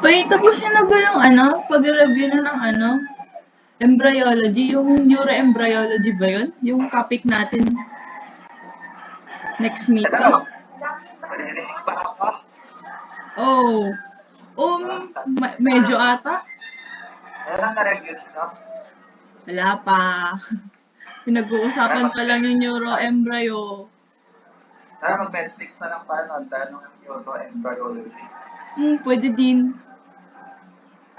Uy, tapos yun na ba yung pag-review na ng embryology, yung neuroembryology ba yun? Yung topic natin next meeting? Oh, medyo ata. Meron na-review dito? Wala pa. Pinag-uusapan pa lang yung neuroembryo. Tara, mag-Netflix na lang paano. Tanong yung neuroembryology. Pwede din.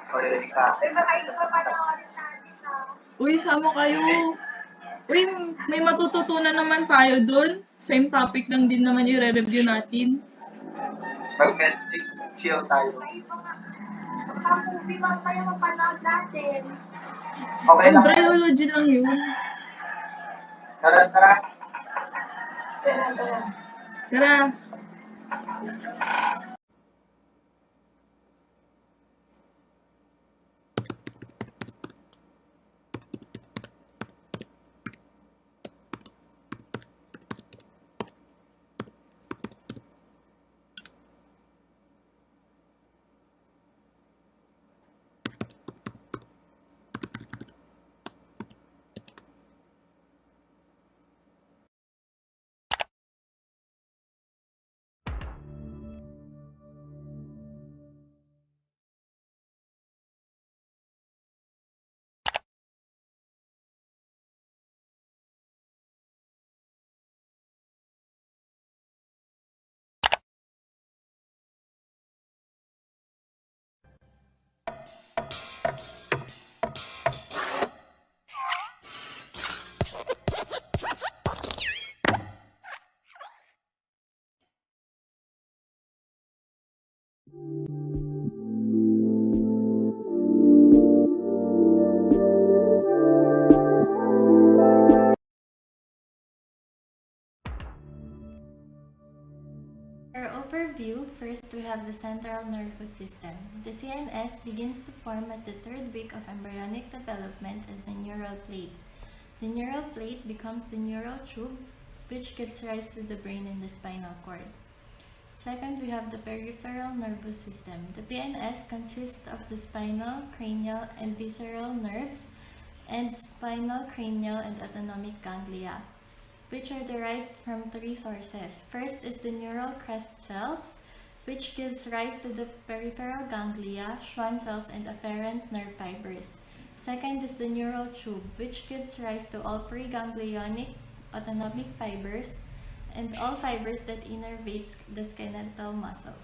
Pwede ka. Uy, sama kayo. Uy, may matututunan naman tayo dun. Same topic lang din naman yung re-review natin. Mag-Netflix, chill tayo. Movie lang tayo mapanood natin. Okay lang. Embryology lang yun. Tara, tara. Tara. For overview, first we have the central nervous system. The CNS begins to form at the third week of embryonic development as the neural plate. The neural plate becomes the neural tube, which gives rise to the brain and the spinal cord. Second, we have the peripheral nervous system. The PNS consists of the spinal, cranial, and visceral nerves, and spinal, cranial, and autonomic ganglia, which are derived from three sources. First is the neural crest cells, which gives rise to the peripheral ganglia, Schwann cells, and afferent nerve fibers. Second is the neural tube, which gives rise to all preganglionic autonomic fibers and all fibers that innervates the skeletal muscle.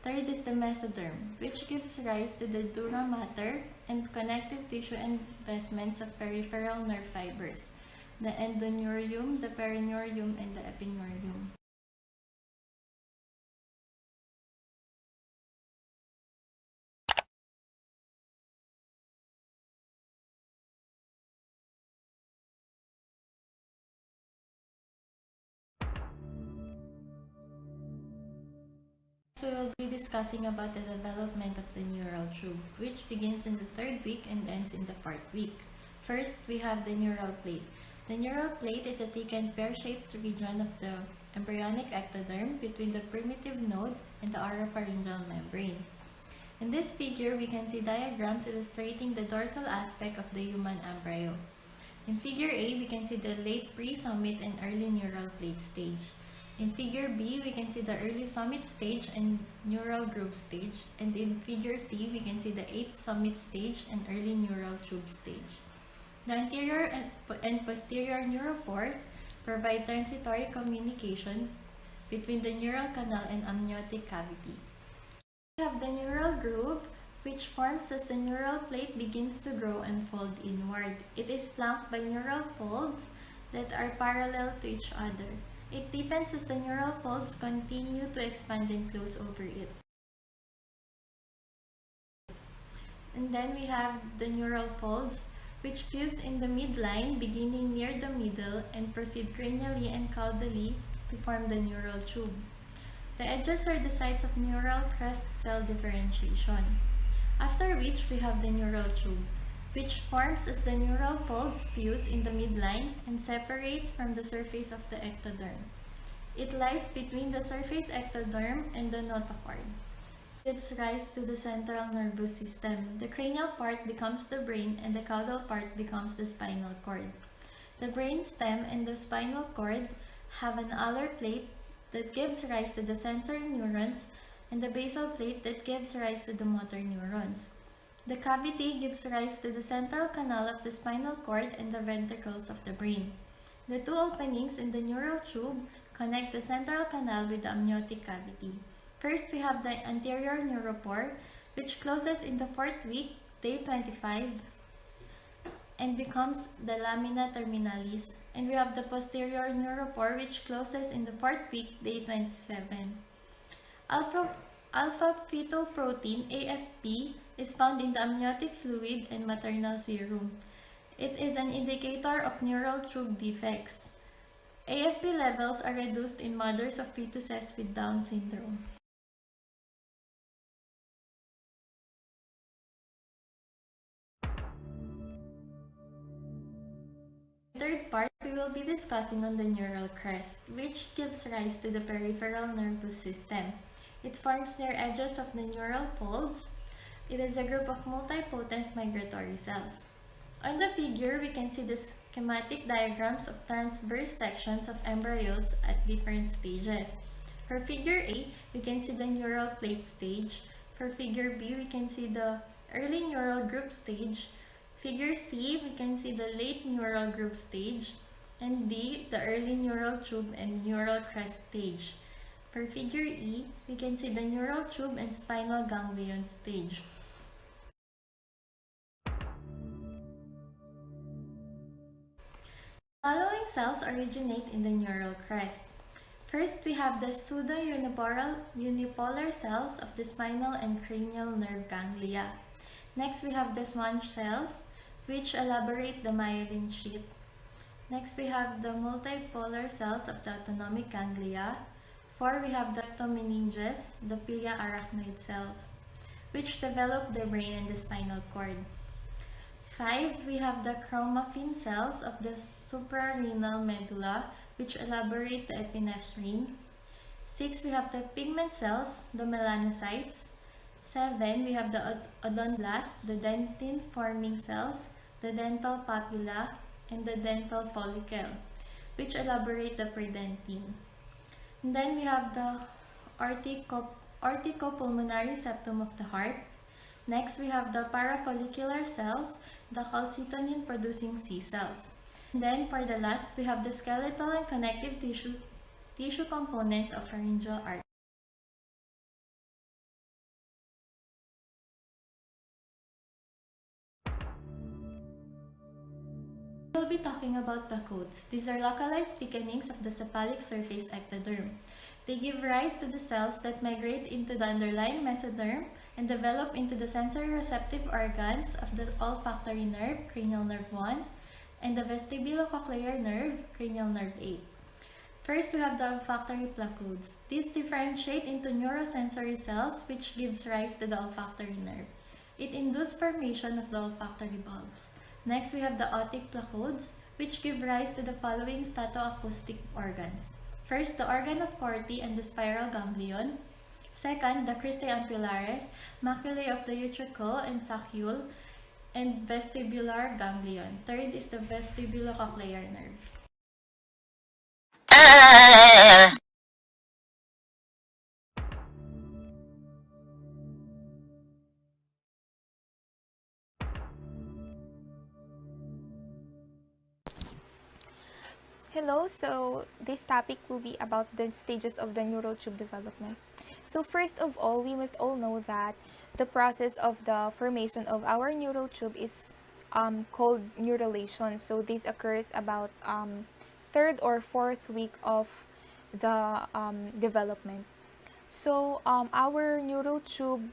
Third is the mesoderm, which gives rise to the dura mater and connective tissue investments of peripheral nerve fibers, the endoneurium, the perineurium, and the epineurium. We will be discussing about the development of the neural tube, which begins in the third week and ends in the fourth week. First, we have the neural plate. The neural plate is a thick and pear-shaped region of the embryonic ectoderm between the primitive node and the oropharyngeal membrane. In this figure, we can see diagrams illustrating the dorsal aspect of the human embryo. In figure A, we can see the late pre-summit and early neural plate stage. In figure B, we can see the early summit stage and neural groove stage. And in figure C, we can see the 8th summit stage and early neural tube stage. The anterior and posterior neuropores provide transitory communication between the neural canal and amniotic cavity. We have the neural groove, which forms as the neural plate begins to grow and fold inward. It is flanked by neural folds that are parallel to each other. It deepens as the neural folds continue to expand and close over it. And then we have the neural folds, which fuse in the midline beginning near the middle and proceed cranially and caudally to form the neural tube. The edges are the sites of neural crest cell differentiation. After which we have the neural tube, which forms as the neural folds fuse in the midline and separate from the surface of the ectoderm. It lies between the surface ectoderm and the notochord. gives rise to the central nervous system. The cranial part becomes the brain and the caudal part becomes the spinal cord. The brain stem and the spinal cord have an alar plate that gives rise to the sensory neurons and the basal plate that gives rise to the motor neurons. The cavity gives rise to the central canal of the spinal cord and the ventricles of the brain. The two openings in the neural tube connect the central canal with the amniotic cavity. First, we have the anterior neuropore, which closes in the 4th week, day 25, and becomes the lamina terminalis. And we have the posterior neuropore, which closes in the 4th week, day 27. Alpha fetoprotein, AFP, is found in the amniotic fluid and maternal serum. It is an indicator of neural tube defects. AFP levels are reduced in mothers of fetuses with Down syndrome. In the third part, we will be discussing on the neural crest, which gives rise to the peripheral nervous system. It forms near edges of the neural folds. It is a group of multipotent migratory cells. On the figure, we can see the schematic diagrams of transverse sections of embryos at different stages. For figure A, we can see the neural plate stage. For figure B, we can see the early neural group stage. Figure C, we can see the late neural group stage. And D, the early neural tube and neural crest stage. For figure E, we can see the neural tube and spinal ganglion stage. The following cells originate in the neural crest. First, we have the pseudo-unipolar cells of the spinal and cranial nerve ganglia. Next, we have the Schwann cells, which elaborate the myelin sheath. Next, we have the multipolar cells of the autonomic ganglia. 4, we have the ectomeninges, the pia arachnoid cells, which develop the brain and the spinal cord. 5, we have the chromaffin cells of the suprarenal medulla, which elaborate the epinephrine. 6, we have the pigment cells, the melanocytes. 7, we have the odontoblasts, the dentin-forming cells, the dental papilla, and the dental follicle, which elaborate the predentine. And then we have the orthicopulmonary septum of the heart. Next, we have the parafollicular cells, the calcitonin-producing C cells. And then, for the last, we have the skeletal and connective tissue components of pharyngeal artery. We will be talking about placodes. These are localized thickenings of the cephalic surface ectoderm. They give rise to the cells that migrate into the underlying mesoderm and develop into the sensory receptive organs of the olfactory nerve, cranial nerve 1, and the vestibulocochlear nerve, cranial nerve 8. First, we have the olfactory placodes. These differentiate into neurosensory cells, which gives rise to the olfactory nerve. It induces formation of the olfactory bulbs. Next, we have the otic placodes, which give rise to the following statoacoustic organs. First, the organ of Corti and the spiral ganglion. Second, the cristae ampullaris, maculae of the utricle and saccule, and vestibular ganglion. Third is the vestibulocochlear nerve. Hello, so this topic will be about the stages of the neural tube development. So first of all, we must all know that the process of the formation of our neural tube is called neurulation. So this occurs about 3rd or 4th week of the development. So our neural tube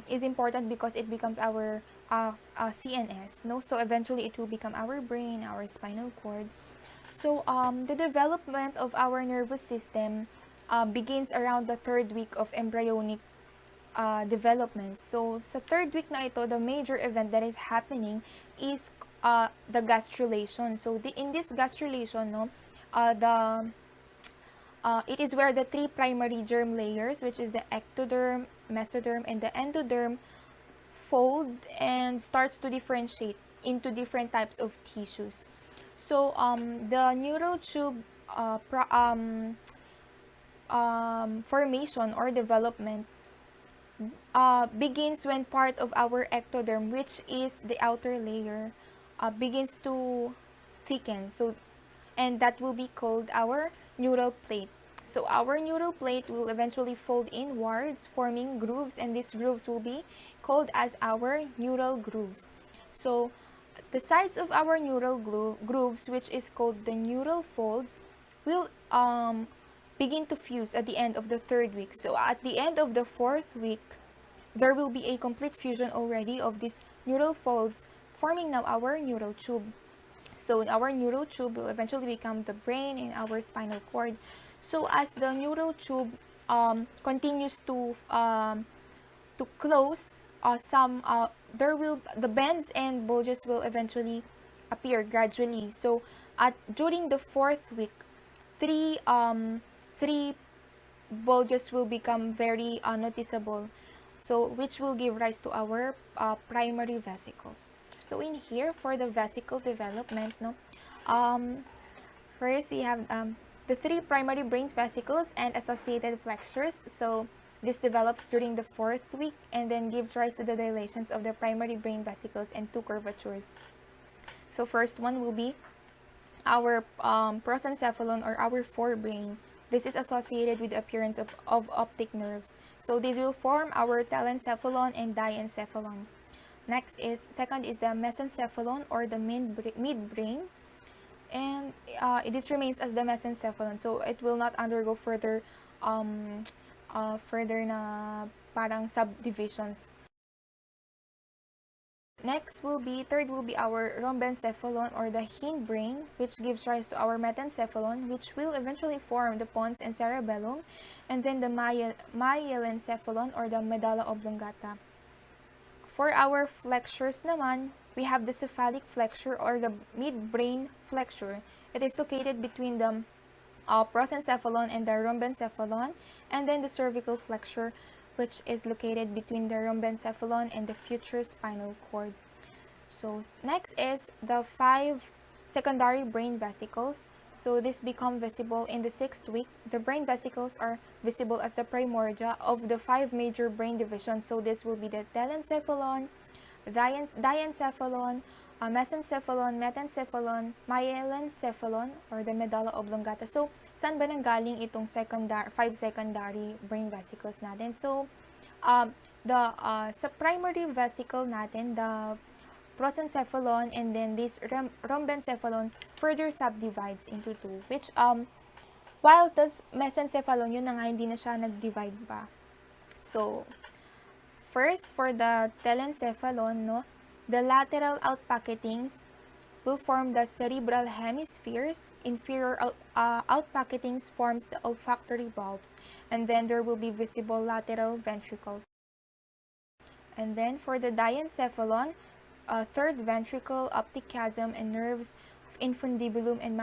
is important because it becomes our CNS. No, so eventually it will become our brain, our spinal cord. So the development of our nervous system begins around the 3rd week of embryonic development. So sa 3rd week na ito, the major event that is happening is the gastrulation. So in this gastrulation, no, it is where the three primary germ layers, which is the ectoderm, mesoderm, and the endoderm, fold and starts to differentiate into different types of tissues. So the neural tube formation or development begins when part of our ectoderm, which is the outer layer, begins to thicken. So, and that will be called our neural plate. So our neural plate will eventually fold inwards, forming grooves, and these grooves will be called as our neural grooves. So the sides of our neural grooves, which is called the neural folds, will begin to fuse at the end of the third week. So at the end of the fourth week, there will be a complete fusion already of these neural folds, forming now our neural tube. So our neural tube will eventually become the brain in our spinal cord. So as the neural tube continues to close, the bends and bulges will eventually appear gradually. So during the fourth week, three bulges will become very noticeable, so which will give rise to our primary vesicles. So in here, for the vesicle development, first we have the three primary brain vesicles and associated flexures. So this develops during the fourth week and then gives rise to the dilations of the primary brain vesicles and two curvatures. So first one will be our prosencephalon, or our forebrain. This is associated with the appearance of optic nerves. So this will form our telencephalon and diencephalon. Second is the mesencephalon, or the midbrain, and this remains as the mesencephalon. So it will not undergo further na parang subdivisions. Third will be our rhombencephalon, or the hindbrain, which gives rise to our metencephalon, which will eventually form the pons and cerebellum, and then the myelencephalon, or the medulla oblongata. For our flexures naman, we have the cephalic flexure, or the midbrain flexure. It is located between the prosencephalon and the rhombencephalon, and then the cervical flexure, which is located between the rhombencephalon and the future spinal cord. So next is the 5 secondary brain vesicles. So this become visible in the 6th week. The brain vesicles are visible as the primordia of the 5 major brain divisions. So this will be the telencephalon, diencephalon, mesencephalon, metencephalon, myelencephalon, or the medulla oblongata. So saan ba nanggaling itong 5 secondary brain vesicles natin? So sa primary vesicle natin, the prosencephalon and then this rhombencephalon further subdivides into 2, which while this mesencephalon, yun na nga, hindi na siya nag-divide pa. So first, for the telencephalon, the lateral outpacketings will form the cerebral hemispheres. Inferior outpacketings forms the olfactory bulbs, and then there will be visible lateral ventricles. And then for the diencephalon, third ventricle, optic chiasm, and nerves of infundibulum and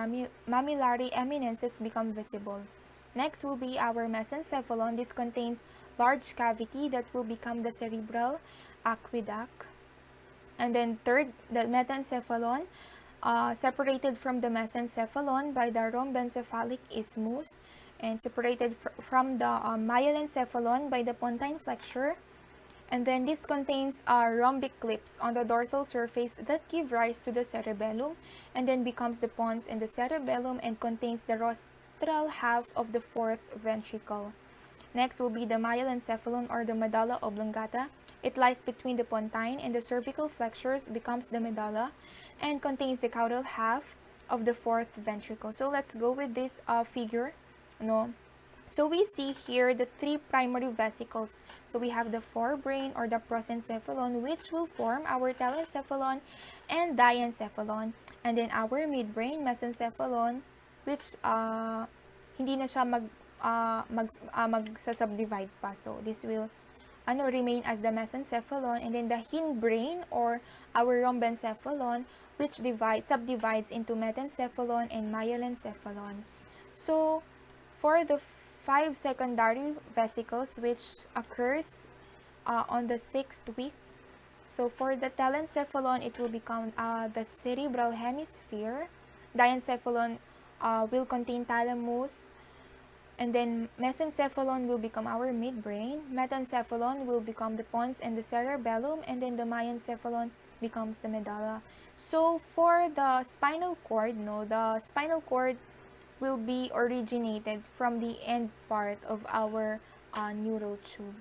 mammillary eminences become visible. Next will be our mesencephalon. This contains large cavity that will become the cerebral aqueduct. And then third, the metencephalon, separated from the mesencephalon by the rhombencephalic isthmus, and separated from the myelencephalon by the pontine flexure. And then this contains rhombic clips on the dorsal surface that give rise to the cerebellum, and then becomes the pons in the cerebellum and contains the rostral half of the fourth ventricle. Next will be the myelencephalon, or the medulla oblongata. It lies between the pontine and the cervical flexures, becomes the medulla, and contains the caudal half of the fourth ventricle. So let's go with this figure. So we see here the 3 primary vesicles. So we have the forebrain, or the prosencephalon, which will form our telencephalon and diencephalon, and then our midbrain, mesencephalon, which hindi na siya magsasubdivide pa. So this will remain as the mesencephalon, and then the hindbrain, or our rhombencephalon, which subdivides into metencephalon and myelencephalon. So for the 5 secondary vesicles which occurs on the 6th week. So for the telencephalon, it will become the cerebral hemisphere. Diencephalon will contain thalamus, and then mesencephalon will become our midbrain. Metencephalon will become the pons and the cerebellum, and then the myencephalon becomes the medulla. So for the spinal cord, the spinal cord will be originated from the end part of our neural tube.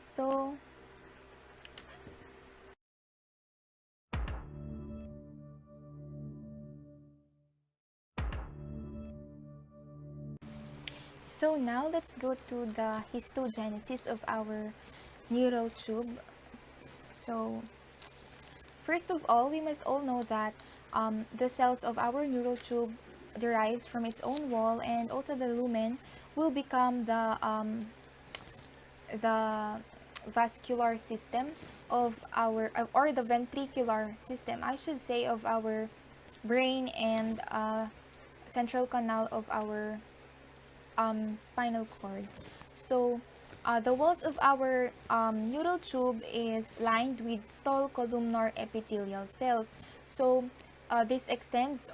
So now let's go to the histogenesis of our neural tube. So first of all, we must all know that the cells of our neural tube derives from its own wall, and also the lumen will become the vascular system of our, or the ventricular system, I should say, of our brain, and central canal of our spinal cord. So the walls of our neural tube is lined with tall columnar epithelial cells. So this extends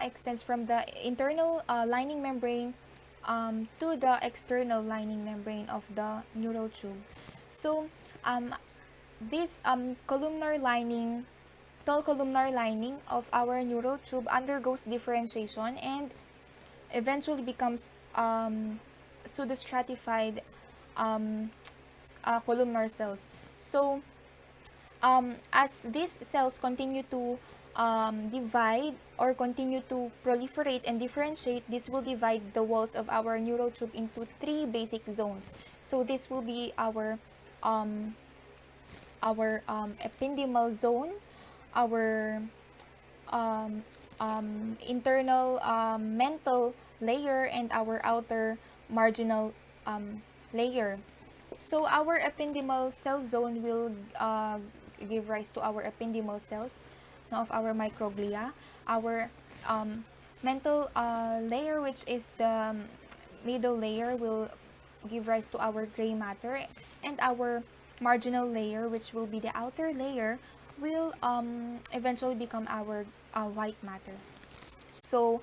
extends from the internal lining membrane to the external lining membrane of the neural tube. So this columnar lining, tall columnar lining of our neural tube undergoes differentiation and eventually becomes pseudostratified columnar cells. So as these cells continue to divide or continue to proliferate and differentiate, this will divide the walls of our neural tube into 3 basic zones. So this will be our ependymal zone, our internal mental layer, and our outer marginal layer. So our ependymal cell zone will give rise to our ependymal cells of our microglia. Our mental layer, which is the middle layer, will give rise to our gray matter, and our marginal layer, which will be the outer layer, will eventually become our white matter. So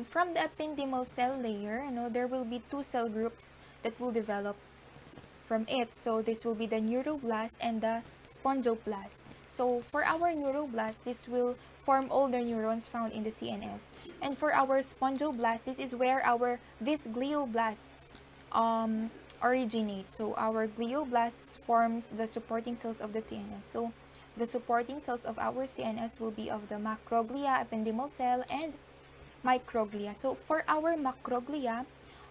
from the ependymal cell layer, there will be 2 cell groups that will develop from it. So this will be the neuroblast and the spongioblast. So for our neuroblast, this will form all the neurons found in the CNS. And for our spongioblast, this is where these glioblasts originate. So our glioblasts forms the supporting cells of the CNS. So the supporting cells of our CNS will be of the macroglia, ependymal cell, and microglia. So for our macroglia,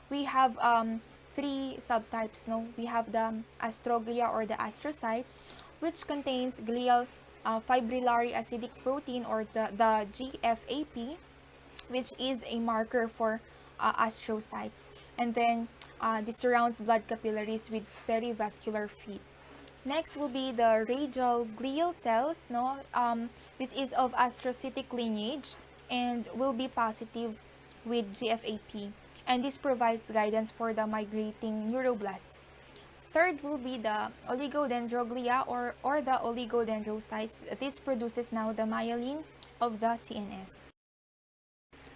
we have 3 subtypes. We have the astroglia or the astrocytes, which contains glial fibrillary acidic protein, or the GFAP, which is a marker for astrocytes. And then this surrounds blood capillaries with perivascular feet. Next will be the radial glial cells. This is of astrocytic lineage and will be positive with GFAP. And this provides guidance for the migrating neuroblasts. Third will be the oligodendroglia or the oligodendrocytes. This produces now the myelin of the CNS.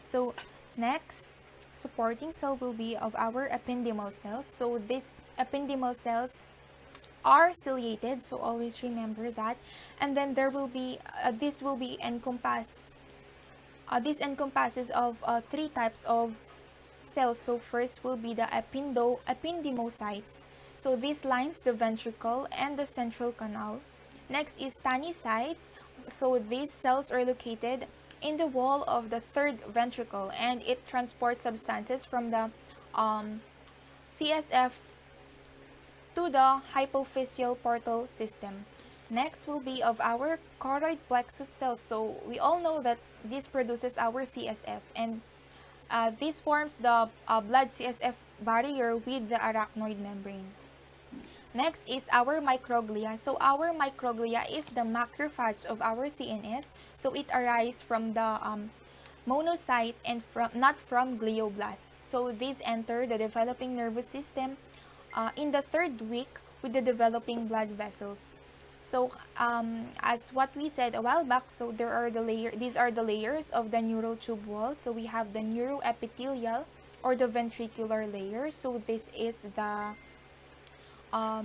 So next, supporting cell will be of our ependymal cells. So these ependymal cells are ciliated, so always remember that. And then there will be this encompasses of 3 types of cells. So first will be the ependymocytes. So this lines the ventricle and the central canal. Next is tanycytes. So these cells are located in the wall of the 3rd ventricle, and it transports substances from the CSF to the hypophyseal portal system. Next will be of our choroid plexus cells. So we all know that this produces our CSF, and this forms the blood CSF barrier with the arachnoid membrane. Next is our microglia. So our microglia is the macrophage of our CNS. So it arises from the monocyte and not from glioblasts. So these enter the developing nervous system in the third week with the developing blood vessels. So as what we said a while back, so these are the layers of the neural tube wall. So we have the neuroepithelial or the ventricular layer. So this is the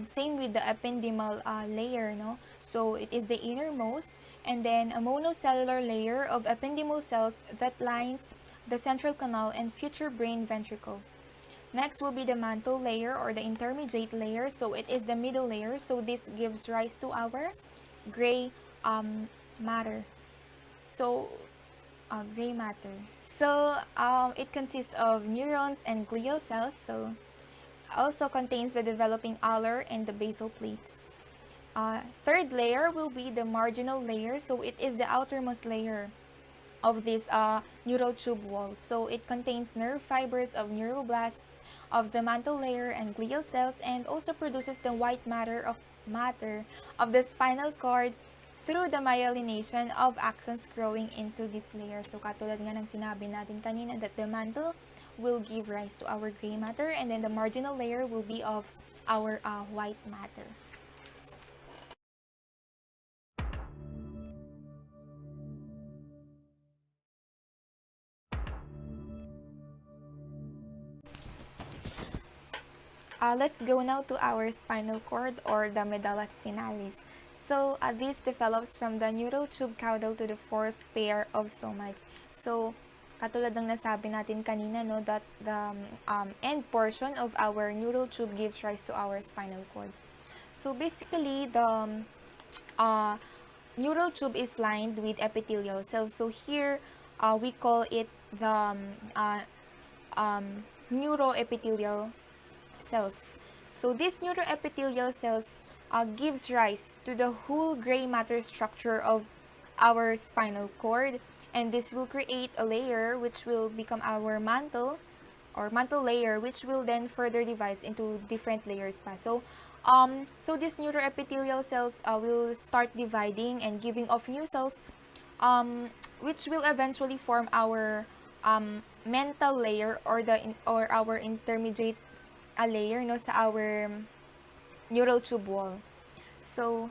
same with the ependymal layer, no? So it is the innermost, and then a monocellular layer of ependymal cells that lines the central canal and future brain ventricles. Next will be the mantle layer or the intermediate layer. So it is the middle layer. So this gives rise to our gray matter. So gray matter. So it consists of neurons and glial cells. So also contains the developing alar and the basal plates. Third layer will be the marginal layer. So it is the outermost layer of this neural tube wall. So it contains nerve fibers of neuroblasts of the mantle layer and glial cells, and also produces the white matter of the spinal cord through the myelination of axons growing into this layer. So katulad nga ng sinabi natin kanina that the mantle will give rise to our gray matter, and then the marginal layer will be of our white matter. Let's go now to our spinal cord or the medulla spinalis. So this develops from the neural tube caudal to the fourth pair of somites. So katulad ng nasabi natin kanina, no, that the end portion of our neural tube gives rise to our spinal cord. So basically, the neural tube is lined with epithelial cells. So here we call it the neuroepithelial cells. So these neuroepithelial cells gives rise to the whole gray matter structure of our spinal cord, and this will create a layer which will become our mantle or mantle layer, which will then further divides into different layers pa. So these neuroepithelial cells will start dividing and giving off new cells, which will eventually form our mental layer or our intermediate layer, no, sa our neural tube wall. So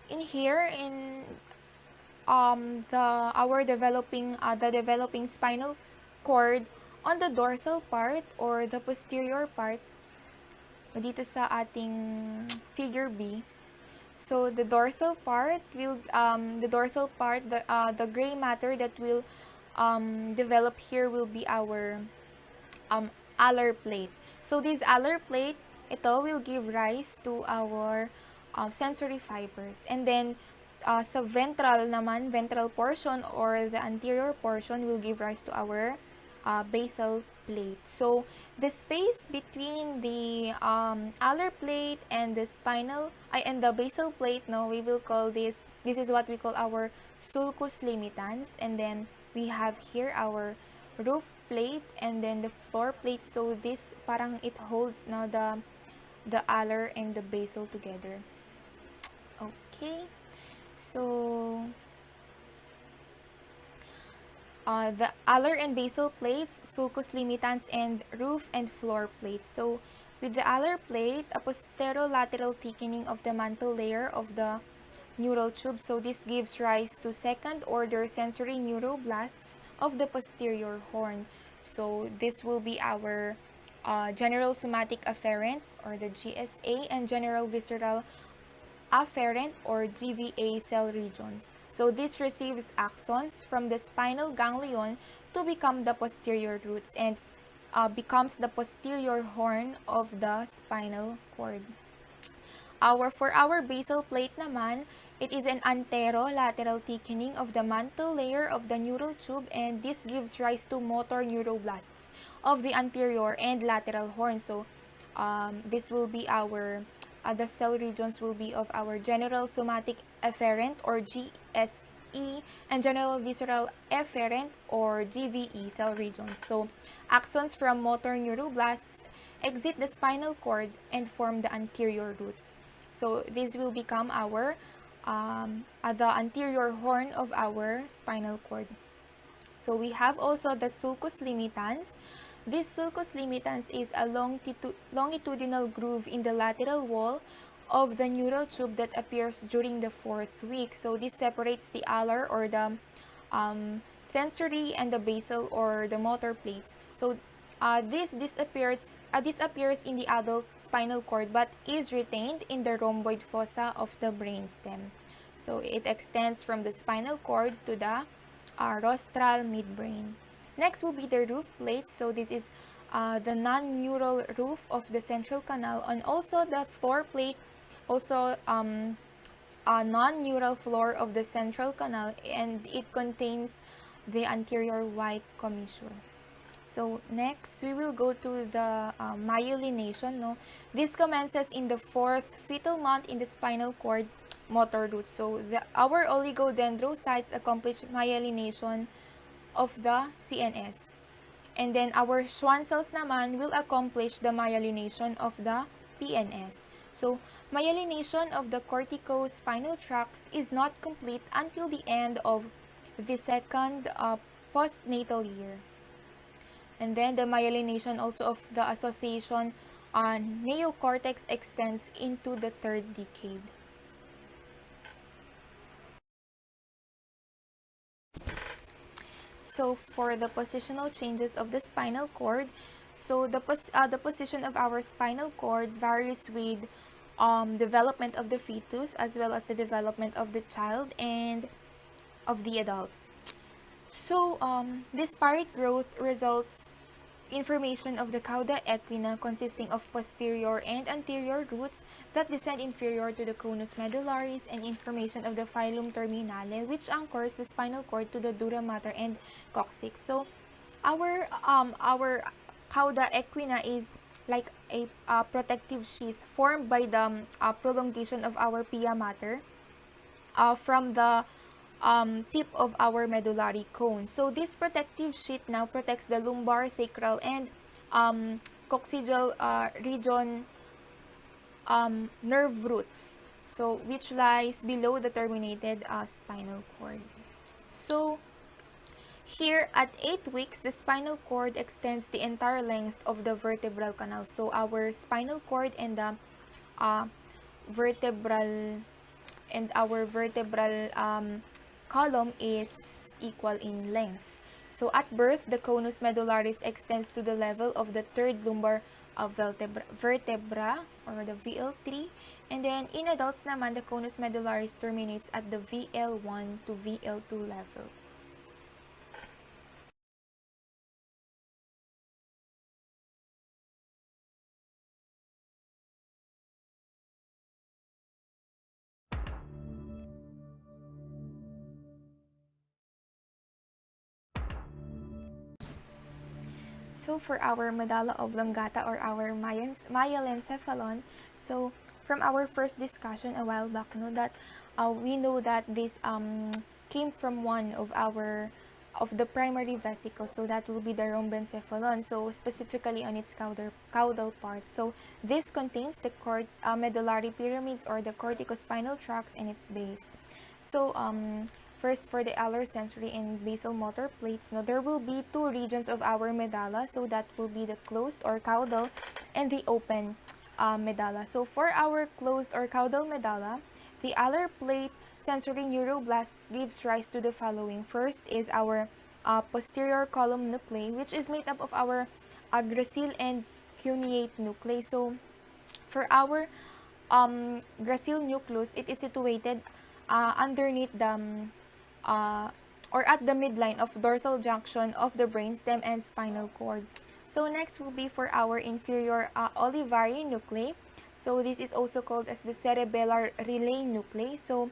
in here, in the developing spinal cord on the dorsal part or the posterior part dito sa ating figure B. So the dorsal part will the gray matter that will develop here will be our alar plate. So this alar plate, ito will give rise to our sensory fibers. And then sa ventral portion or the anterior portion will give rise to our basal plate. So the space between the alar plate and the basal plate, no, we will call this is what we call our sulcus limitans, and then we have here our roof plate and then the floor plate. So this parang it holds now the alar and the basal together. Okay, so the alar and basal plates, sulcus limitans, and roof and floor plates. So with the alar plate, a posterolateral thickening of the mantle layer of the neural tube. So this gives rise to second order sensory neuroblasts of the posterior horn. So this will be our general somatic afferent or the GSA and general visceral afferent or GVA cell regions. So this receives axons from the spinal ganglion to become the posterior roots and becomes the posterior horn of the spinal cord. For our basal plate naman, it is an anterolateral thickening of the mantle layer of the neural tube, and this gives rise to motor neuroblasts of the anterior and lateral horn. So this will be our the cell regions will be of our general somatic efferent or GSE and general visceral efferent or GVE cell regions. So axons from motor neuroblasts exit the spinal cord and form the anterior roots. So this will become our the anterior horn of our spinal cord. So we have also the sulcus limitans. This sulcus limitans is a longitudinal groove in the lateral wall of the neural tube that appears during the 4th week. So this separates the alar or the sensory and the basal or the motor plates. So this appears in the adult spinal cord but is retained in the rhomboid fossa of the brainstem. So it extends from the spinal cord to the rostral midbrain. Next will be the roof plates. So this is the non-neural roof of the central canal, and also the floor plate, also a non-neural floor of the central canal, and it contains the anterior white commissure. So next, we will go to the myelination. No, this commences in the 4th fetal month in the spinal cord motor root. So our oligodendrocytes accomplish myelination of the CNS, and then our Schwann cells naman will accomplish the myelination of the PNS. So myelination of the corticospinal tract is not complete until the end of the 2nd postnatal year. And then the myelination also of the association neocortex extends into the 3rd decade. So for the positional changes of the spinal cord, so the position of our spinal cord varies with development of the fetus as well as the development of the child and of the adult. So disparate growth results information of the cauda equina consisting of posterior and anterior roots that descend inferior to the conus medullaris, and information of the phylum terminale which anchors the spinal cord to the dura mater and coccyx. So our cauda equina is like a protective sheath formed by the prolongation of our pia mater from the tip of our medullary cone. So this protective sheet now protects the lumbar, sacral, and coccygeal region nerve roots, so which lies below the terminated spinal cord. So here at 8 weeks, the spinal cord extends the entire length of the vertebral canal. So our spinal cord and the vertebral column is equal in length. So at birth, the conus medullaris extends to the level of the 3rd lumbar vertebra or the VL3, and then in adults naman, the conus medullaris terminates at the VL1 to VL2 level. So for our medulla oblongata or our myelencephalon, so from our first discussion a while back, no, that we know that this came from one of the primary vesicles, so that will be the rhombencephalon, so specifically on its caudal part. So this contains the medullary pyramids or the corticospinal tracts and its base. So first, for the alar sensory and basal motor plates, no, there will be 2 regions of our medulla, so that will be the closed or caudal and the open medulla. So for our closed or caudal medulla, the alar plate sensory neuroblasts gives rise to the following. First is our posterior column nuclei, which is made up of our gracile and cuneate nuclei. So for our gracile nucleus, it is situated underneath the or at the midline of dorsal junction of the brainstem and spinal cord. So next will be for our inferior olivary nuclei. So this is also called as the cerebellar relay nuclei. So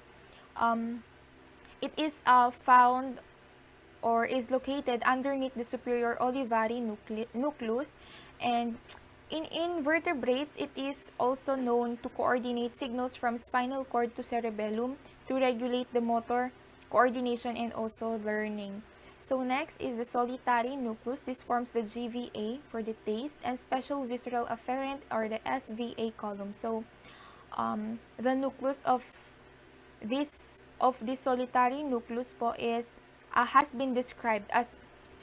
it is found or is located underneath the superior olivary nucleus, and in invertebrates, it is also known to coordinate signals from spinal cord to cerebellum to regulate the motor coordination and also learning. So next is the solitary nucleus. This forms the GVA for the taste and special visceral afferent or the SVA column. So the nucleus of this solitary nucleus po has been described as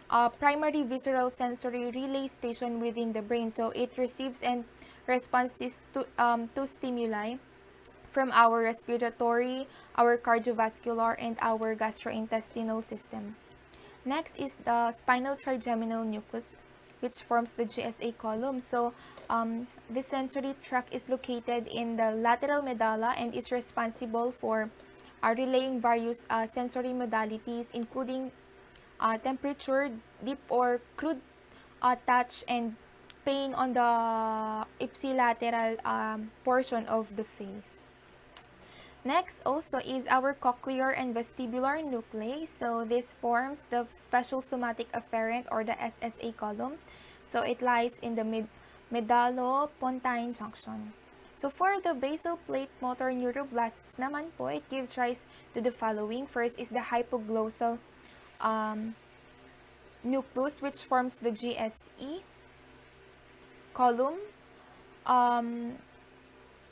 a primary visceral sensory relay station within the brain. So it receives and responds to stimuli from our respiratory, our cardiovascular, and our gastrointestinal system. Next is the spinal trigeminal nucleus, which forms the GSA column. So the sensory tract is located in the lateral medulla and is responsible for relaying various sensory modalities, including temperature, deep or crude touch, and pain on the ipsilateral portion of the face. Next also is our cochlear and vestibular nuclei. So this forms the special somatic afferent or the SSA column. So it lies in the medullopontine junction. So for the basal plate motor neuroblasts naman po, it gives rise to the following. First is the hypoglossal nucleus, which forms the GSE column.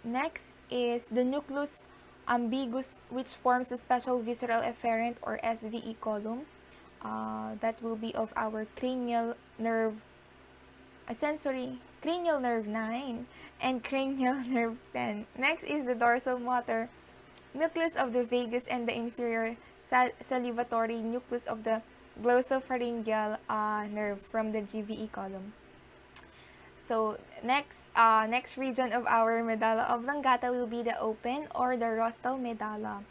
Next is the nucleus ambiguous, which forms the special visceral efferent or SVE column. That will be of our cranial nerve cranial nerve 9 and cranial nerve 10. Next is the dorsal motor nucleus of the vagus and the inferior salivatory nucleus of the glossopharyngeal nerve from the GVE column. So next region of our medulla oblongata will be the open or the rostral medulla.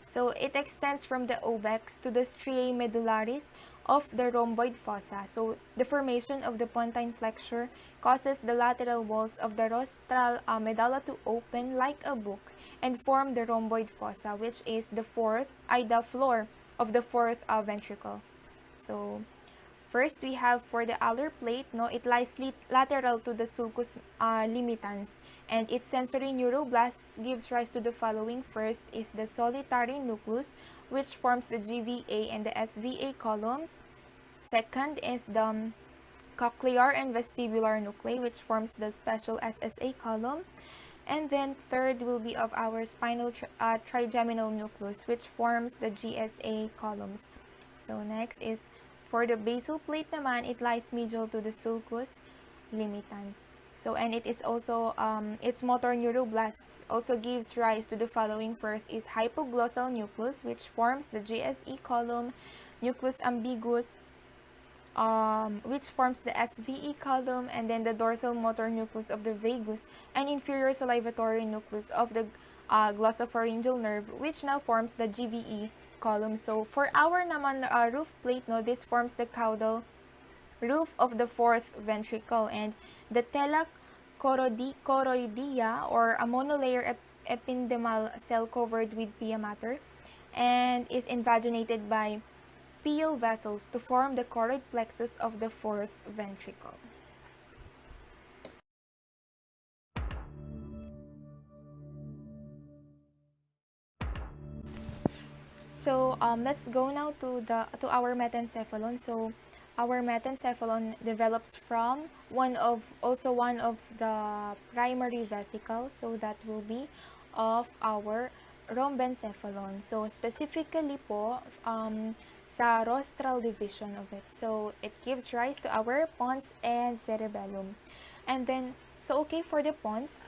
So it extends from the obex to the striae medullaris of the rhomboid fossa. So the formation of the pontine flexure causes the lateral walls of the rostral medulla to open like a book and form the rhomboid fossa, which is the floor of the fourth ventricle. So first, we have for the alar plate, it lies lateral to the sulcus limitans, and its sensory neuroblasts gives rise to the following. First is the solitary nucleus, which forms the GVA and the SVA columns. Second is the cochlear and vestibular nuclei, which forms the special SSA column. And then third will be of our spinal trigeminal nucleus, which forms the GSA columns. So next is for the basal plate naman, it lies medial to the sulcus limitans. So, and it is also, its motor neuroblasts also gives rise to the following. First is hypoglossal nucleus, which forms the GSE column, nucleus ambiguous, which forms the SVE column, and then the dorsal motor nucleus of the vagus and inferior salivatory nucleus of the glossopharyngeal nerve, which now forms the GVE column. So for our naman roof plate, this forms the caudal roof of the fourth ventricle, and the tela choroidea or a monolayer ependymal cell covered with pia mater and is invaginated by pial vessels to form the choroid plexus of the fourth ventricle. So let's go now to our metencephalon. So our metencephalon develops from one of the primary vesicles. So that will be of our rhombencephalon. So specifically po sa rostral division of it. So it gives rise to our pons and cerebellum. And then okay, for the pons,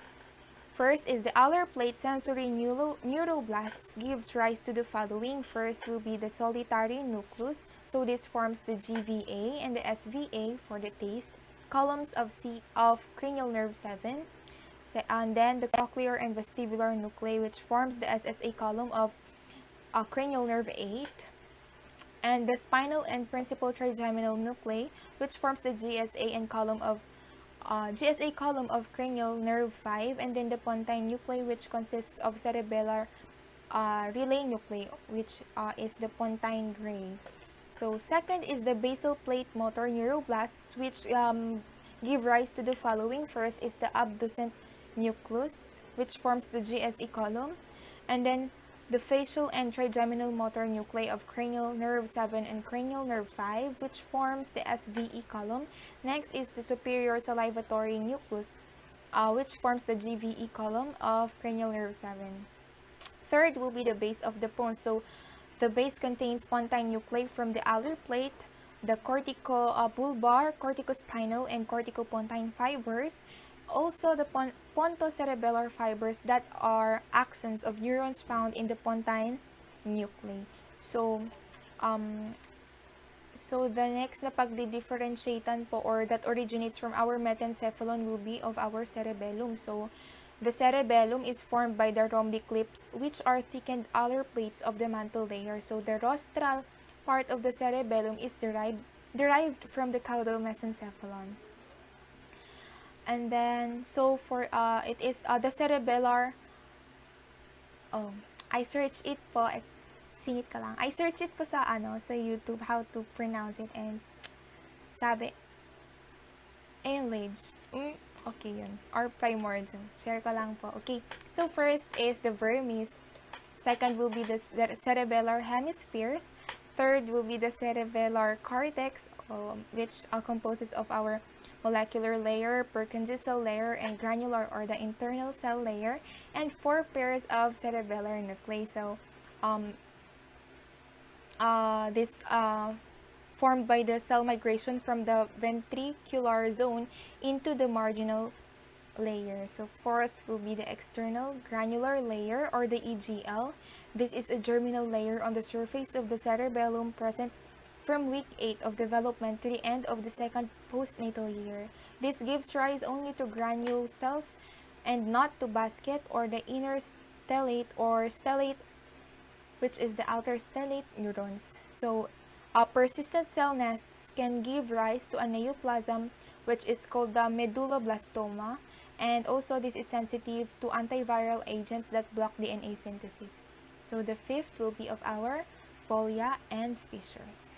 first is the alar plate sensory neuroblasts gives rise to the following. First will be the solitary nucleus. So this forms the GVA and the SVA for the taste. Columns of cranial nerve 7. And then the cochlear and vestibular nuclei, which forms the SSA column of cranial nerve 8. And the spinal and principal trigeminal nuclei, which forms the GSA and column of GSA column of cranial nerve 5, and then the pontine nuclei, which consists of cerebellar relay nuclei, which is the pontine gray. So second is the basal plate motor neuroblasts, which give rise to the following. First is the abducent nucleus, which forms the GSE column, and then the facial and trigeminal motor nuclei of cranial nerve 7 and cranial nerve 5, which forms the SVE column. Next is the superior salivatory nucleus, which forms the GVE column of cranial nerve 7. Third will be the base of the pons. So the base contains pontine nuclei from the alar plate, the corticobulbar, corticospinal, and corticopontine fibers. Also, the pontocerebellar fibers that are axons of neurons found in the pontine nuclei. So the next na pagdi-differentiatan po or that originates from our metencephalon will be of our cerebellum. So the cerebellum is formed by the rhombic lips, which are thickened alar plates of the mantle layer. So the rostral part of the cerebellum is derived from the caudal mesencephalon. And then, so for it is the cerebellar. Oh, I searched it po. Singit ka lang. I searched it po sa YouTube how to pronounce it, and sabi ALH. Okay yun. Or primordium. Share ko lang po. Okay. So first is the vermis. Second will be the cerebellar hemispheres. Third will be the cerebellar cortex, which composes of our molecular layer, Purkinje layer, and granular or the internal cell layer, and 4 pairs of cerebellar nuclei. So this formed by the cell migration from the ventricular zone into the marginal layer. So fourth will be the external granular layer or the EGL. This is a germinal layer on the surface of the cerebellum present from week 8 of development to the end of the second postnatal year. This gives rise only to granule cells and not to basket or the inner stellate or stellate, which is the outer stellate neurons. So persistent cell nests can give rise to a neoplasm, which is called the medulloblastoma, and also this is sensitive to antiviral agents that block DNA synthesis. So the fifth will be of our folia and fissures.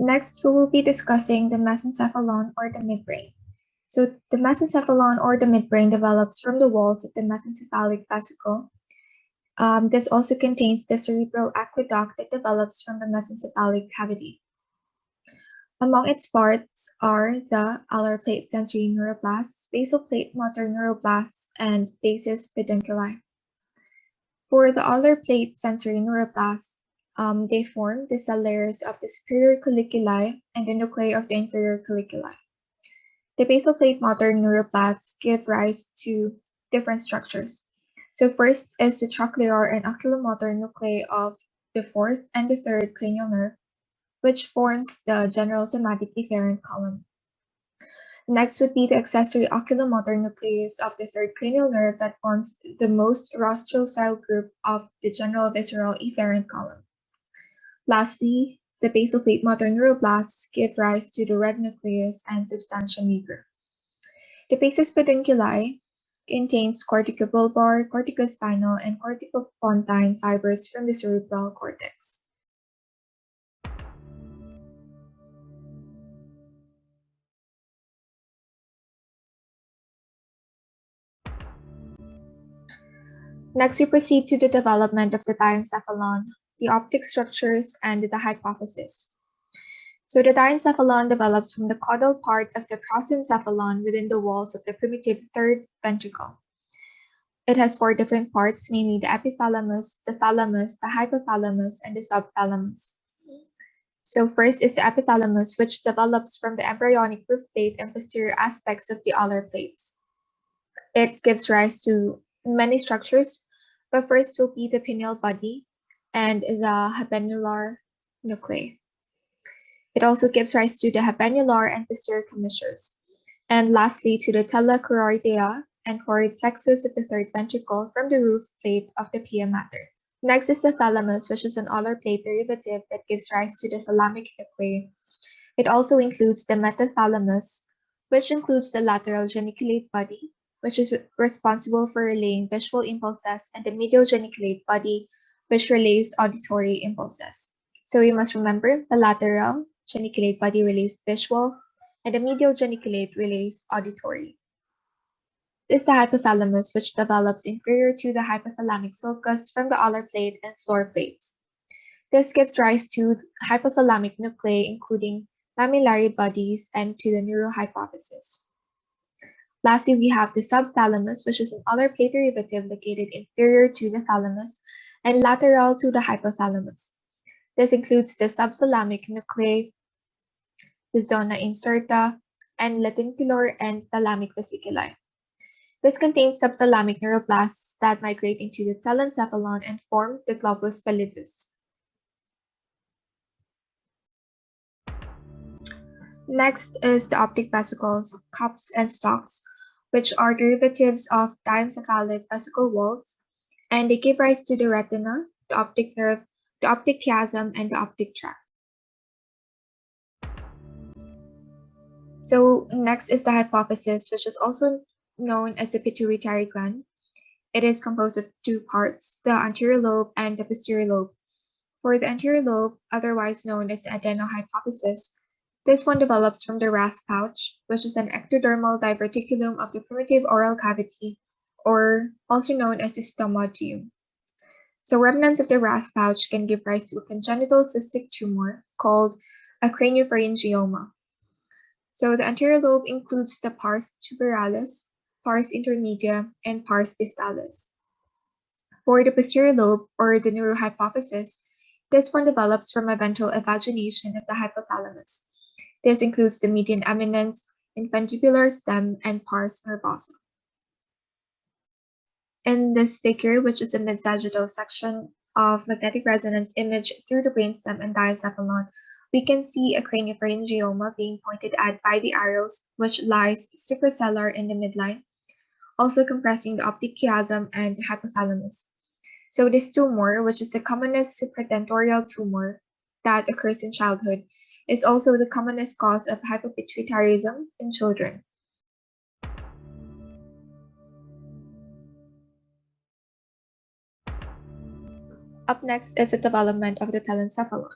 Next, we will be discussing the mesencephalon or the midbrain. So the mesencephalon or the midbrain develops from the walls of the mesencephalic vesicle. This also contains the cerebral aqueduct that develops from the mesencephalic cavity. Among its parts are the alar plate sensory neuroblasts, basal plate motor neuroblasts, and basis pedunculi. For the alar plate sensory neuroblasts, they form the cell layers of the superior colliculi and the nuclei of the inferior colliculi. The basal plate motor neuroblasts give rise to different structures. So first is the trochlear and oculomotor nuclei of the fourth and the third cranial nerve, which forms the general somatic efferent column. Next would be the accessory oculomotor nucleus of the third cranial nerve that forms the most rostral cell group of the general visceral efferent column. Lastly, the basal plate motor neuroblasts give rise to the red nucleus and substantia nigra. The basis pedunculi contains corticobulbar, corticospinal, and corticopontine fibers from the cerebral cortex. Next, we proceed to the development of the diencephalon, the optic structures, and the hypophysis. So the diencephalon develops from the caudal part of the prosencephalon within the walls of the primitive third ventricle. It has four different parts, mainly the epithalamus, the thalamus, the hypothalamus, and the subthalamus. So first is the epithalamus, which develops from the embryonic roof plate and posterior aspects of the alar plates. It gives rise to many structures, but first will be the pineal body and the habenular nuclei. It also gives rise to the habenular and posterior commissures, and lastly to the telechoroidea and choroid plexus of the third ventricle from the roof plate of the pia mater. Next is the thalamus, which is an alar plate derivative that gives rise to the thalamic nuclei. It also includes the metathalamus, which includes the lateral geniculate body, which is responsible for relaying visual impulses, and the medial geniculate body, which relays auditory impulses. So we must remember the lateral geniculate body relays visual, and the medial geniculate relays auditory. This is the hypothalamus, which develops inferior to the hypothalamic sulcus from the alar plate and floor plates. This gives rise to hypothalamic nuclei, including mammillary bodies, and to the neurohypophysis. Lastly, we have the subthalamus, which is an alar plate derivative located inferior to the thalamus and lateral to the hypothalamus. This includes the subthalamic nuclei, the zona incerta, and lenticular and thalamic vesiculi. This contains subthalamic neuroplasts that migrate into the telencephalon and form the globus pallidus. Next is the optic vesicles, cups, and stalks, which are derivatives of diencephalic vesicle walls, and they give rise to the retina, the optic nerve, the optic chiasm, and the optic tract. So next is the hypophysis, which is also known as the pituitary gland. It is composed of two parts, the anterior lobe and the posterior lobe. For the anterior lobe, otherwise known as the adenohypophysis, this one develops from the Rath pouch, which is an ectodermal diverticulum of the primitive oral cavity, or also known as the stomachium. So remnants of the Rath pouch can give rise to a congenital cystic tumor called a craniopharyngioma. So the anterior lobe includes the pars tuberalis, pars intermedia, and pars distalis. For the posterior lobe, or the neurohypophysis, this one develops from a ventral evagination of the hypothalamus. This includes the median eminence, infundibular stem, and pars nervosa. In this figure, which is a mid-sagittal section of magnetic resonance image through the brainstem and diencephalon, we can see a craniopharyngioma being pointed at by the arrows, which lies suprasellar in the midline, also compressing the optic chiasm and the hypothalamus. So this tumor, which is the commonest supratentorial tumor that occurs in childhood, is also the commonest cause of hypopituitarism in children. Up next is the development of the telencephalon.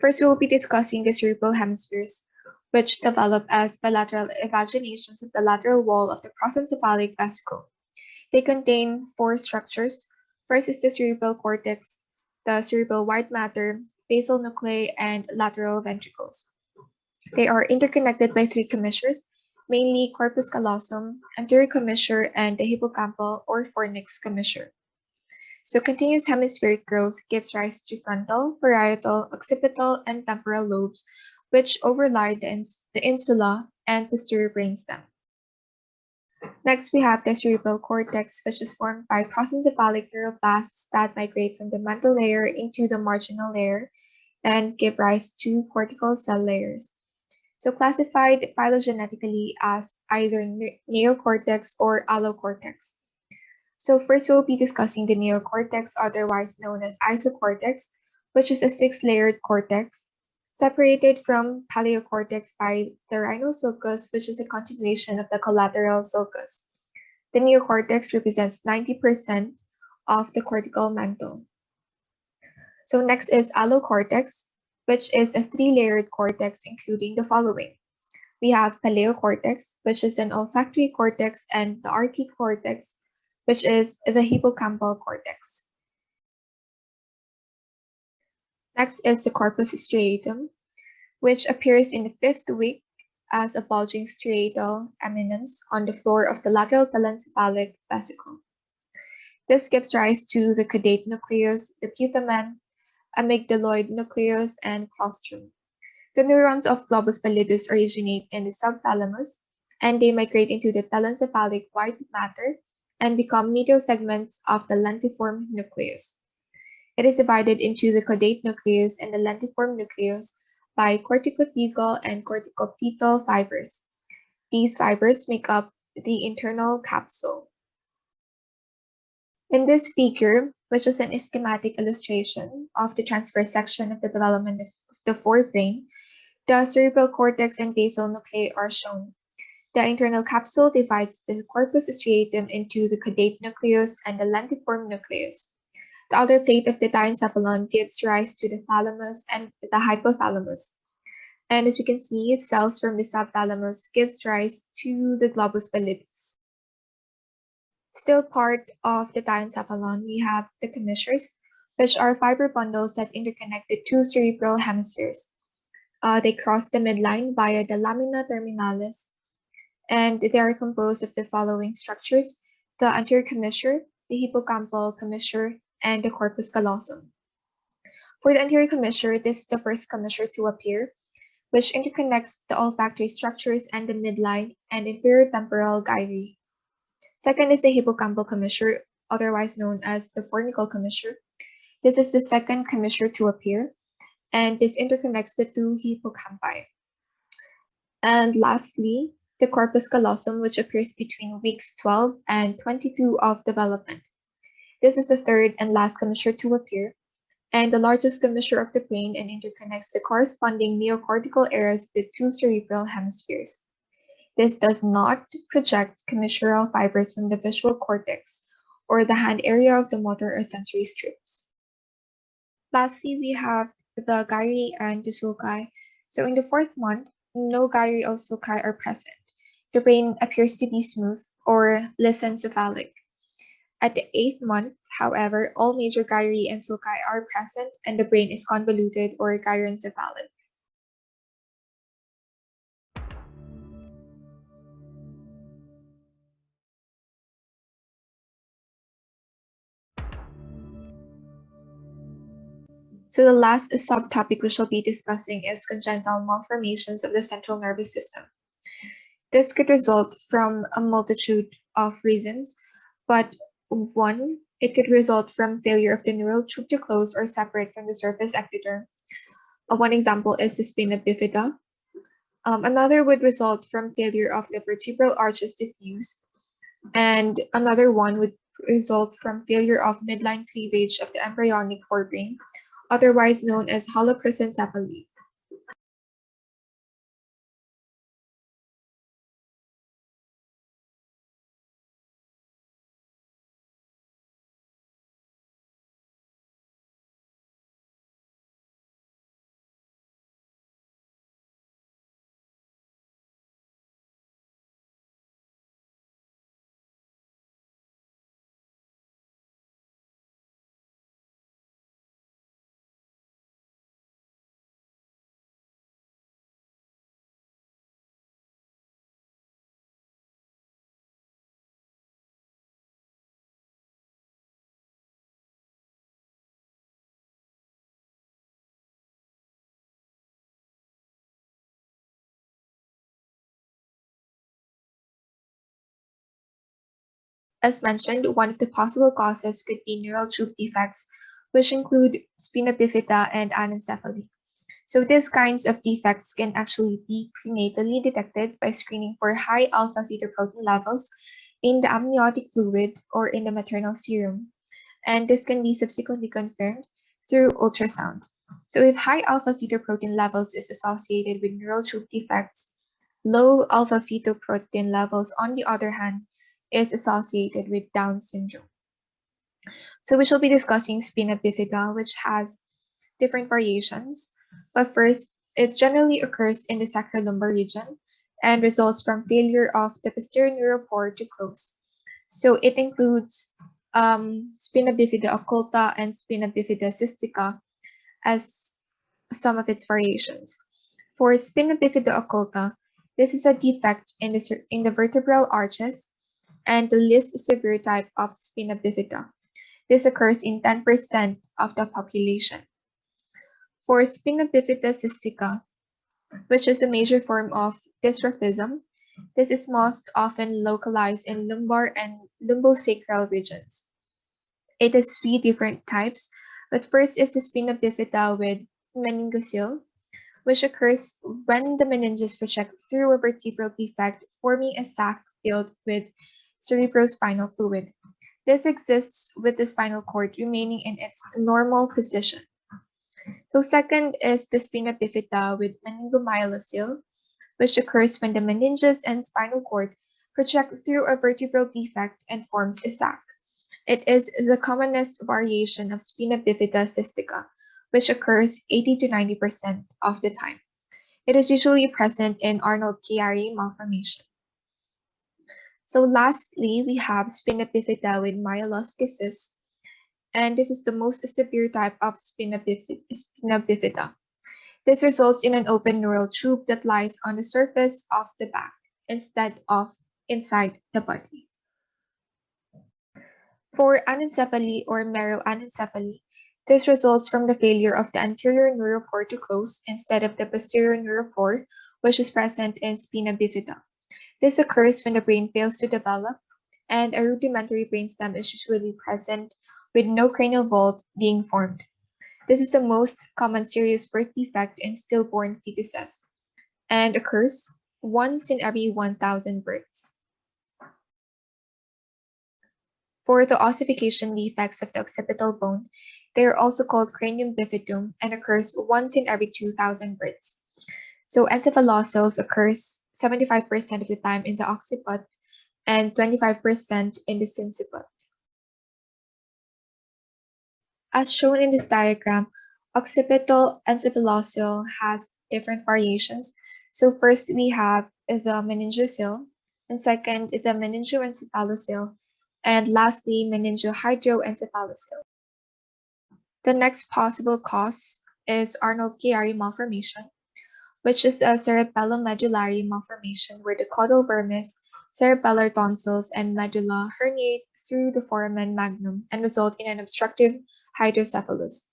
First, we will be discussing the cerebral hemispheres, which develop as bilateral evaginations of the lateral wall of the prosencephalic vesicle. They contain four structures. First is the cerebral cortex, the cerebral white matter, basal nuclei, and lateral ventricles. They are interconnected by three commissures, mainly corpus callosum, anterior commissure, and the hippocampal or fornix commissure. So continuous hemispheric growth gives rise to frontal, parietal, occipital, and temporal lobes, which overlie the insula and posterior brainstem. Next, we have the cerebral cortex, which is formed by prosencephalic neuroplasts that migrate from the mantle layer into the marginal layer and give rise to cortical cell layers. So classified phylogenetically as either neocortex or allocortex. So first we'll be discussing the neocortex, otherwise known as isocortex, which is a six-layered cortex, separated from paleocortex by the rhinosulcus, which is a continuation of the collateral sulcus. The neocortex represents 90% of the cortical mantle. So next is allocortex, which is a three-layered cortex including the following. We have paleocortex, which is an olfactory cortex, and the archaecortex, which is the hippocampal cortex. Next is the corpus striatum, which appears in the fifth week as a bulging striatal eminence on the floor of the lateral telencephalic vesicle. This gives rise to the caudate nucleus, the putamen, amygdaloid nucleus, and claustrum. The neurons of globus pallidus originate in the subthalamus, and they migrate into the telencephalic white matter and become medial segments of the lentiform nucleus. It is divided into the caudate nucleus and the lentiform nucleus by corticothecal and corticopetal fibers. These fibers make up the internal capsule. In this figure, which is an schematic illustration of the transverse section of the development of the forebrain, the cerebral cortex and basal nuclei are shown. The internal capsule divides the corpus striatum into the caudate nucleus and the lentiform nucleus. The outer plate of the diencephalon gives rise to the thalamus and the hypothalamus. And as we can see, cells from the subthalamus gives rise to the globus pallidus. Still part of the diencephalon, we have the commissures, which are fiber bundles that interconnect the two cerebral hemispheres. They cross the midline via the lamina terminalis, and they are composed of the following structures: the anterior commissure, the hippocampal commissure, and the corpus callosum. For the anterior commissure, this is the first commissure to appear, which interconnects the olfactory structures and the midline and inferior temporal gyri. Second is the hippocampal commissure, otherwise known as the fornical commissure. This is the second commissure to appear, and this interconnects the two hippocampi. And lastly, the corpus callosum, which appears between weeks 12 and 22 of development. This is the third and last commissure to appear, and the largest commissure of the brain, and interconnects the corresponding neocortical areas of the two cerebral hemispheres. This does not project commissural fibers from the visual cortex or the hand area of the motor or sensory strips. Lastly, we have the gyri and the sulci. So in the fourth month, no gyri or sulci are present. The brain appears to be smooth or lissencephalic. At the 8th month, however, all major gyri and sulci are present and the brain is convoluted or gyrencephalic. So the last subtopic we shall be discussing is congenital malformations of the central nervous system. This could result from a multitude of reasons, but one, it could result from failure of the neural tube to close or separate from the surface ectoderm. One example is the spina bifida. Another would result from failure of the vertebral arches to fuse, and another one would result from failure of midline cleavage of the embryonic forebrain, otherwise known as holoprosencephaly. As mentioned, one of the possible causes could be neural tube defects, which include spina bifida and anencephaly. So these kinds of defects can actually be prenatally detected by screening for high alpha fetoprotein levels in the amniotic fluid or in the maternal serum, and this can be subsequently confirmed through ultrasound. So if high alpha fetoprotein levels is associated with neural tube defects, low alpha fetoprotein levels, on the other hand, is associated with Down syndrome. So we shall be discussing spina bifida, which has different variations. But first, it generally occurs in the sacrolumbar region and results from failure of the posterior neural pore to close. So it includes spina bifida occulta and spina bifida cystica as some of its variations. For spina bifida occulta, this is a defect in the vertebral arches and the least severe type of spina bifida. This occurs in 10% of the population. For spina bifida cystica, which is a major form of dystrophism, this is most often localized in lumbar and lumbosacral regions. It has three different types, but first is the spina bifida with meningocele, which occurs when the meninges project through a vertebral defect, forming a sac filled with cerebrospinal fluid. This exists with the spinal cord remaining in its normal position. So second is the spina bifida with meningomyelocele, which occurs when the meninges and spinal cord project through a vertebral defect and forms a sac. It is the commonest variation of spina bifida cystica, which occurs 80 to 90% of the time. It is usually present in Arnold-Chiari malformation. So lastly, we have spina bifida with myeloschisis, and this is the most severe type of spina bifida. This results in an open neural tube that lies on the surface of the back instead of inside the body. For anencephaly or meroanencephaly, this results from the failure of the anterior neuropore to close instead of the posterior neuropore, which is present in spina bifida. This occurs when the brain fails to develop, and a rudimentary brainstem is usually present with no cranial vault being formed. This is the most common serious birth defect in stillborn fetuses and occurs once in every 1,000 births. For the ossification defects of the occipital bone, they are also called cranium bifidum and occurs once in every 2,000 births. So encephalocele occurs 75% of the time in the occiput and 25% in the sinciput. As shown in this diagram, occipital encephalocele has different variations. So first we have the meningocele, and second is the meningoencephalocele, and lastly meningohydroencephalocele. The next possible cause is Arnold-Chiari malformation, which is a cerebellomedullary malformation where the caudal vermis, cerebellar tonsils, and medulla herniate through the foramen magnum and result in an obstructive hydrocephalus.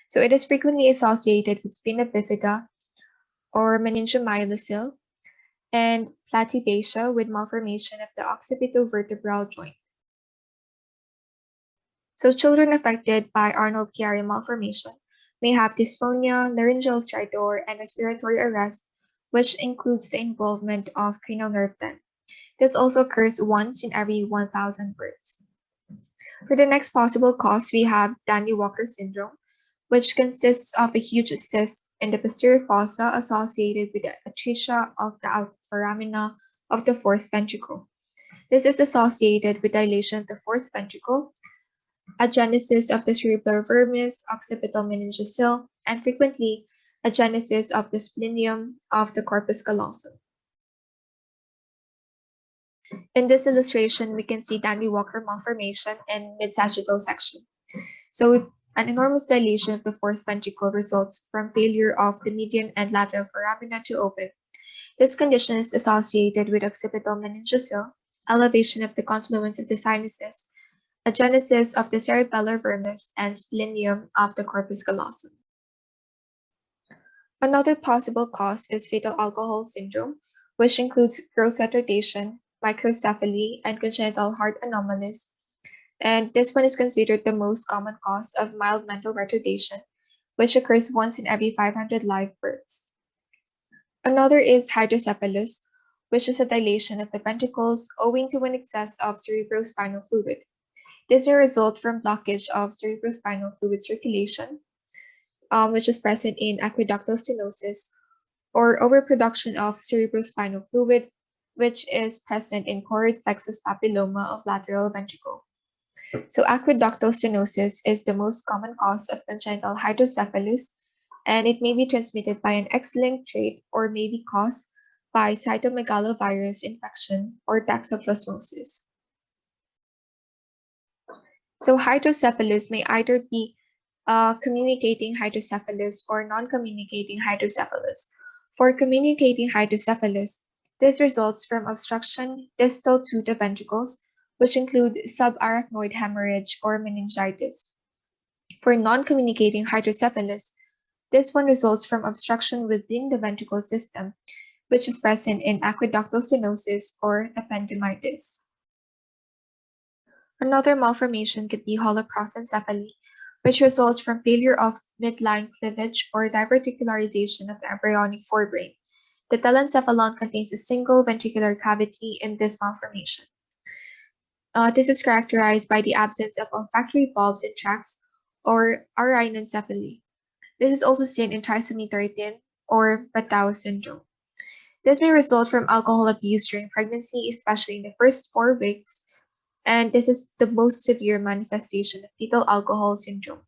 So it is frequently associated with spina bifida or meningomyelocele and platyphasia with malformation of the occipitovertebral joint. So children affected by Arnold-Chiari malformation may have dysphonia, laryngeal stridor, and respiratory arrest, which includes the involvement of cranial nerve 10. This also occurs once in every 1,000 births. For the next possible cause, we have Dandy-Walker syndrome, which consists of a huge cyst in the posterior fossa associated with the atresia of the alpha foramina of the fourth ventricle. This is associated with dilation of the fourth ventricle, agenesis of the cerebellar vermis, occipital meningocele, and frequently agenesis of the splenium of the corpus callosum. In this illustration, we can see Dandy-Walker malformation and mid-sagittal section. So an enormous dilation of the fourth ventricle results from failure of the median and lateral foramina to open. This condition is associated with occipital meningocele, elevation of the confluence of the sinuses, agenesis of the cerebellar vermis, and splenium of the corpus callosum. Another possible cause is fetal alcohol syndrome, which includes growth retardation, microcephaly, and congenital heart anomalies. And this one is considered the most common cause of mild mental retardation, which occurs once in every 500 live births. Another is hydrocephalus, which is a dilation of the ventricles owing to an excess of cerebrospinal fluid. This may result from blockage of cerebrospinal fluid circulation, which is present in aqueductal stenosis, or overproduction of cerebrospinal fluid, which is present in choroid plexus papilloma of lateral ventricle. So aqueductal stenosis is the most common cause of congenital hydrocephalus, and it may be transmitted by an X-linked trait or may be caused by cytomegalovirus infection or toxoplasmosis. So hydrocephalus may either be communicating hydrocephalus or non-communicating hydrocephalus. For communicating hydrocephalus, this results from obstruction distal to the ventricles, which include subarachnoid hemorrhage or meningitis. For non-communicating hydrocephalus, this one results from obstruction within the ventricle system, which is present in aqueductal stenosis or ependymitis. Another malformation could be holoprosencephaly, which results from failure of midline cleavage or diverticularization of the embryonic forebrain. The telencephalon contains a single ventricular cavity in this malformation. This is characterized by the absence of olfactory bulbs and tracts or rhinencephaly. This is also seen in trisomy 13 or Patau syndrome. This may result from alcohol abuse during pregnancy, especially in the first 4 weeks, and this is the most severe manifestation of fetal alcohol syndrome.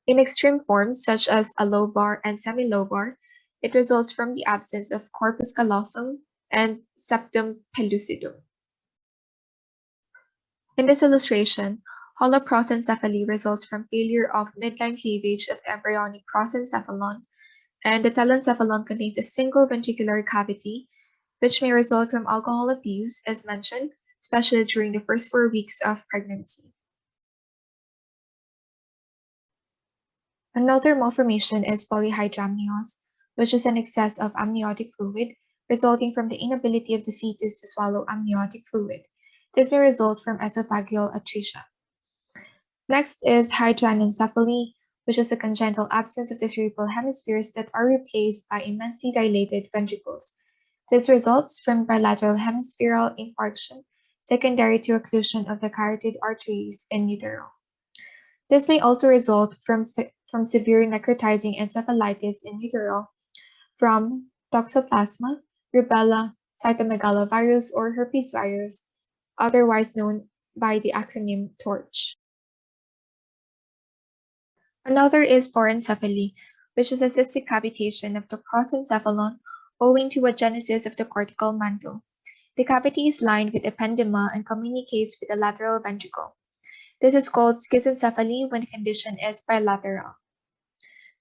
In extreme forms, such as a lobar and semilobar, it results from the absence of corpus callosum and septum pellucidum. In this illustration, holoprosencephaly results from failure of midline cleavage of the embryonic prosencephalon, and the telencephalon contains a single ventricular cavity, which may result from alcohol abuse, as mentioned, especially during the first 4 weeks of pregnancy. Another malformation is polyhydramnios, which is an excess of amniotic fluid resulting from the inability of the fetus to swallow amniotic fluid. This may result from esophageal atresia. Next is hydranencephaly, which is a congenital absence of the cerebral hemispheres that are replaced by immensely dilated ventricles. This results from bilateral hemispherical infarction secondary to occlusion of the carotid arteries in utero. This may also result from severe necrotizing encephalitis in utero from toxoplasma, rubella, cytomegalovirus, or herpes virus, otherwise known by the acronym TORCH. Another is porencephaly, which is a cystic cavitation of the prosencephalon owing to a genesis of the cortical mantle. The cavity is lined with ependyma and communicates with the lateral ventricle. This is called schizencephaly when the condition is bilateral.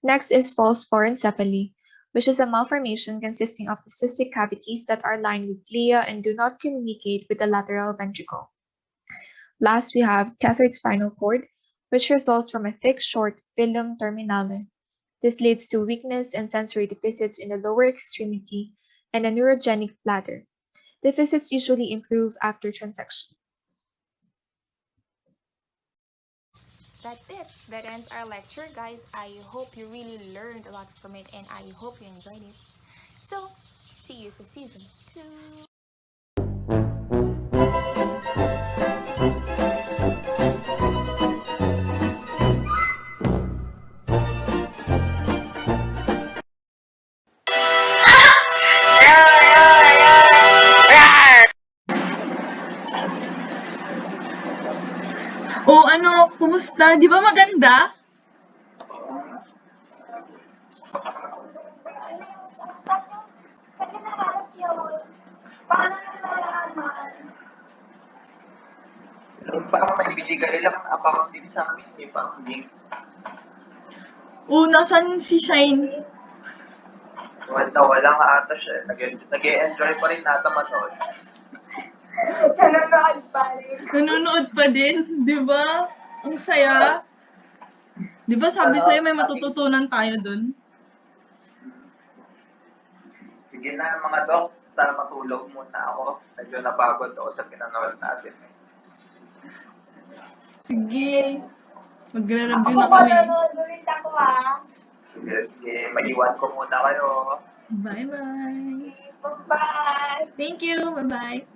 Next is false porencephaly, which is a malformation consisting of the cystic cavities that are lined with glia and do not communicate with the lateral ventricle. Last, we have tethered spinal cord, which results from a thick, short filum terminale. This leads to weakness and sensory deficits in the lower extremity and a neurogenic bladder. Deficits usually improve after transection. That's it. That ends our lecture, guys. I hope you really learned a lot from it and I hope you enjoyed it. So, see you sa season 2. O ano, kumusta? Di ba maganda? Kasi nahanap yun. Paano nalalaman? Parang may binigay lang account din sa amin, may parang link. Nasan si Shine? Wala nga ata siya. Nag-e-enjoy pa rin nata manood. Nanonood pa rin. Nanonood pa din, di ba? Ang saya. Di ba sabi sa'yo may matututunan tayo dun? Sige na mga dok, tara matulog muna ako. Medyo napagod ako sa pinanood natin. Sige. Magre-review Ako na kami. manonood ulit ako Sige, maiwan ko muna kayo. Bye-bye. Bye-bye. Thank you. Bye-bye.